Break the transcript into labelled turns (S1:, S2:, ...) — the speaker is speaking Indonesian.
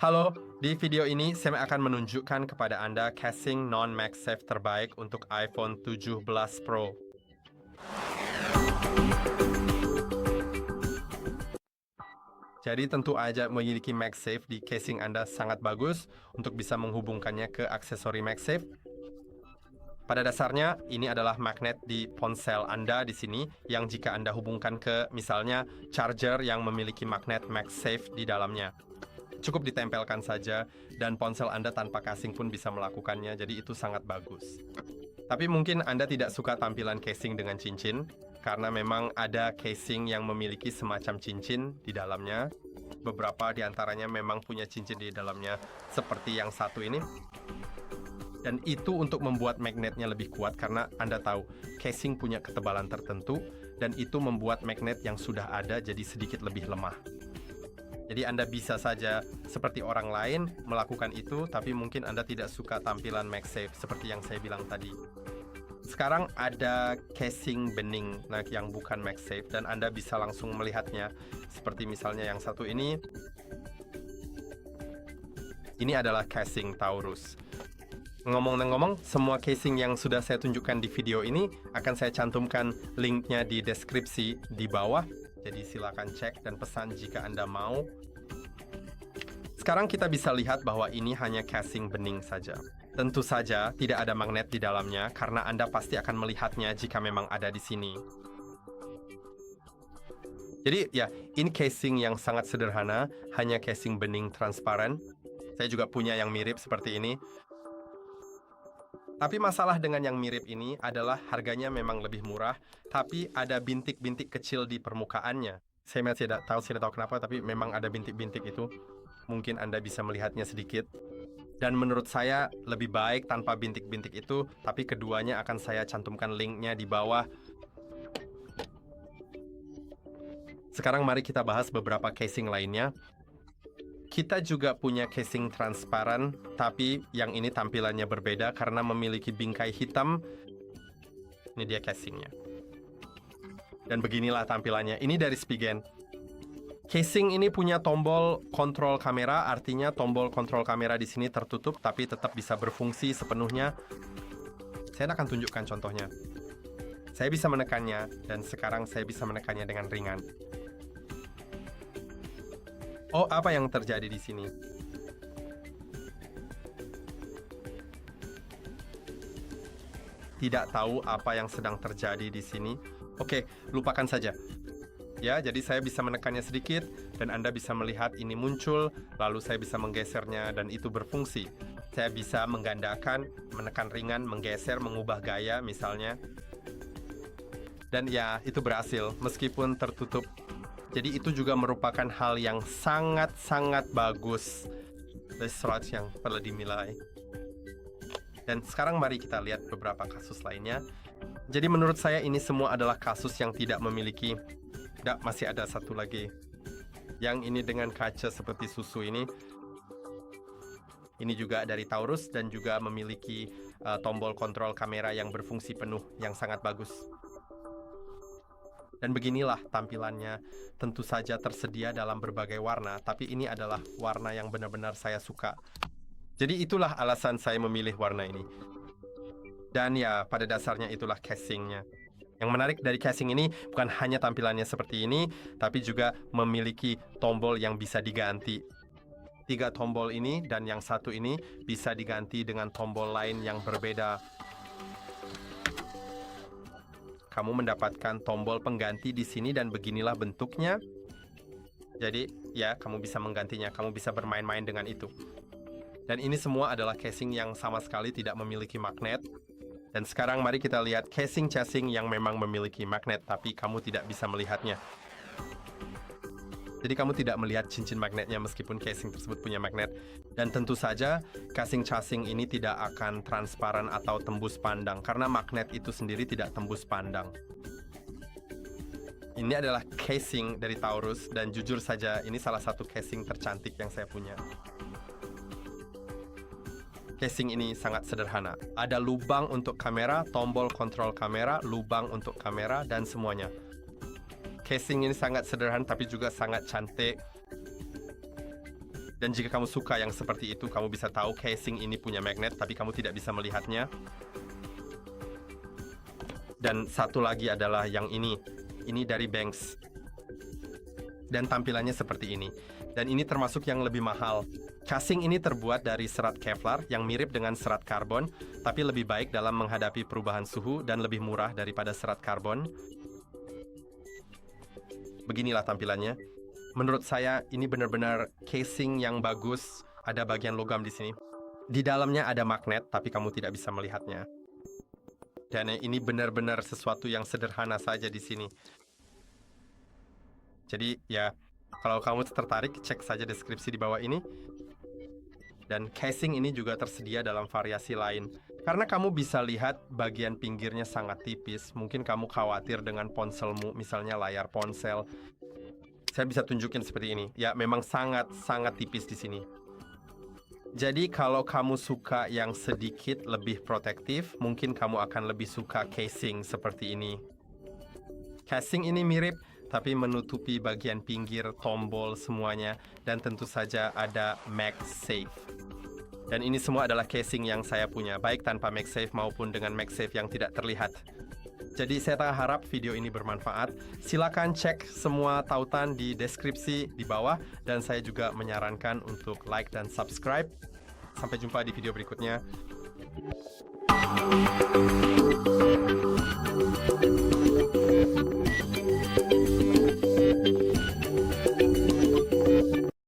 S1: Halo, di video ini saya akan menunjukkan kepada Anda casing non-MagSafe terbaik untuk iPhone 17 Pro. Jadi tentu aja memiliki MagSafe di casing Anda sangat bagus untuk bisa menghubungkannya ke aksesori MagSafe. Pada dasarnya, ini adalah magnet di ponsel Anda di sini yang jika Anda hubungkan ke misalnya charger yang memiliki magnet MagSafe di dalamnya. Cukup ditempelkan saja dan ponsel Anda tanpa casing pun bisa melakukannya, jadi itu sangat bagus. Tapi mungkin Anda tidak suka tampilan casing dengan cincin, karena memang ada casing yang memiliki semacam cincin di dalamnya. Beberapa di antaranya memang punya cincin di dalamnya, seperti yang satu ini. Dan itu untuk membuat magnetnya lebih kuat karena Anda tahu, casing punya ketebalan tertentu, dan itu membuat magnet yang sudah ada jadi sedikit lebih lemah. Jadi Anda bisa saja seperti orang lain melakukan itu, tapi mungkin Anda tidak suka tampilan MagSafe seperti yang saya bilang tadi. Sekarang ada casing bening yang bukan MagSafe dan Anda bisa langsung melihatnya. Seperti misalnya yang satu ini. Ini adalah casing Taurus. Ngomong-ngomong, semua casing yang sudah saya tunjukkan di video ini akan saya cantumkan linknya di deskripsi di bawah. Jadi silakan cek dan pesan jika Anda mau. Sekarang kita bisa lihat bahwa ini hanya casing bening saja. Tentu saja tidak ada magnet di dalamnya karena Anda pasti akan melihatnya jika memang ada di sini. Jadi ya, ini casing yang sangat sederhana, hanya casing bening transparan. Saya juga punya yang mirip seperti ini. Tapi masalah dengan yang mirip ini adalah harganya memang lebih murah, tapi ada bintik-bintik kecil di permukaannya. Saya tidak tahu kenapa, tapi memang ada bintik-bintik itu. Mungkin Anda bisa melihatnya sedikit. Dan menurut saya lebih baik tanpa bintik-bintik itu, tapi keduanya akan saya cantumkan linknya di bawah. Sekarang mari kita bahas beberapa casing lainnya. Kita juga punya casing transparan, tapi yang ini tampilannya berbeda karena memiliki bingkai hitam. Ini dia casingnya. Dan beginilah tampilannya. Ini dari Spigen. Casing ini punya tombol kontrol kamera, artinya tombol kontrol kamera di sini tertutup, tapi tetap bisa berfungsi sepenuhnya. Saya akan tunjukkan contohnya. Saya bisa menekannya, dan sekarang saya bisa menekannya dengan ringan. Oh, apa yang terjadi di sini? Tidak tahu apa yang sedang terjadi di sini. Oke, lupakan saja. Ya, jadi saya bisa menekannya sedikit, dan Anda bisa melihat ini muncul, lalu saya bisa menggesernya, dan itu berfungsi. Saya bisa menggandakan, menekan ringan, menggeser, mengubah gaya, misalnya. Dan ya, itu berhasil, meskipun tertutup. Jadi itu juga merupakan hal yang sangat-sangat bagus. Sesuatu yang perlu dinilai. Dan sekarang mari kita lihat beberapa kasus lainnya. Jadi menurut saya ini semua adalah kasus yang tidak memiliki. Masih ada satu lagi. Yang ini dengan kaca seperti susu ini. Ini juga dari Taurus dan juga memiliki tombol kontrol kamera yang berfungsi penuh yang sangat bagus. Dan beginilah tampilannya, tentu saja tersedia dalam berbagai warna, tapi ini adalah warna yang benar-benar saya suka. Jadi itulah alasan saya memilih warna ini. Dan ya, pada dasarnya itulah casingnya. Yang menarik dari casing ini bukan hanya tampilannya seperti ini, tapi juga memiliki tombol yang bisa diganti. 3 tombol ini dan yang satu ini bisa diganti dengan tombol lain yang berbeda. Kamu mendapatkan tombol pengganti di sini dan beginilah bentuknya. Jadi, ya, kamu bisa menggantinya. Kamu bisa bermain-main dengan itu. Dan ini semua adalah casing yang sama sekali tidak memiliki magnet. Dan sekarang mari kita lihat casing-casing yang memang memiliki magnet, tapi kamu tidak bisa melihatnya. Jadi kamu tidak melihat cincin magnetnya meskipun casing tersebut punya magnet. Dan tentu saja, casing-casing ini tidak akan transparan atau tembus pandang, karena magnet itu sendiri tidak tembus pandang. Ini adalah casing dari Taurus, dan jujur saja, ini salah satu casing tercantik yang saya punya. Casing ini sangat sederhana. Ada lubang untuk kamera, tombol kontrol kamera, lubang untuk kamera, dan semuanya. Casing ini sangat sederhana tapi juga sangat cantik. Dan jika kamu suka yang seperti itu, kamu bisa tahu casing ini punya magnet, tapi kamu tidak bisa melihatnya. Dan satu lagi adalah yang ini. Ini dari Banks. Dan tampilannya seperti ini. Dan ini termasuk yang lebih mahal. Casing ini terbuat dari serat Kevlar yang mirip dengan serat karbon, tapi lebih baik dalam menghadapi perubahan suhu dan lebih murah daripada serat karbon. Beginilah tampilannya. Menurut saya, ini benar-benar casing yang bagus. Ada bagian logam di sini. Di dalamnya ada magnet, tapi kamu tidak bisa melihatnya. Dan ini benar-benar sesuatu yang sederhana saja di sini. Jadi, ya, kalau kamu tertarik, cek saja deskripsi di bawah ini. Dan casing ini juga tersedia dalam variasi lain. Karena kamu bisa lihat bagian pinggirnya sangat tipis. Mungkin kamu khawatir dengan ponselmu, misalnya layar ponsel. Saya bisa tunjukin seperti ini. Ya, memang sangat tipis di sini. Jadi, kalau kamu suka yang sedikit lebih protektif, mungkin kamu akan lebih suka casing seperti ini. Casing ini mirip, tapi menutupi bagian pinggir, tombol, semuanya. Dan tentu saja ada MagSafe. Dan ini semua adalah casing yang saya punya, baik tanpa MagSafe maupun dengan MagSafe yang tidak terlihat. Jadi saya harap video ini bermanfaat. Silakan cek semua tautan di deskripsi di bawah. Dan saya juga menyarankan untuk like dan subscribe. Sampai jumpa di video berikutnya.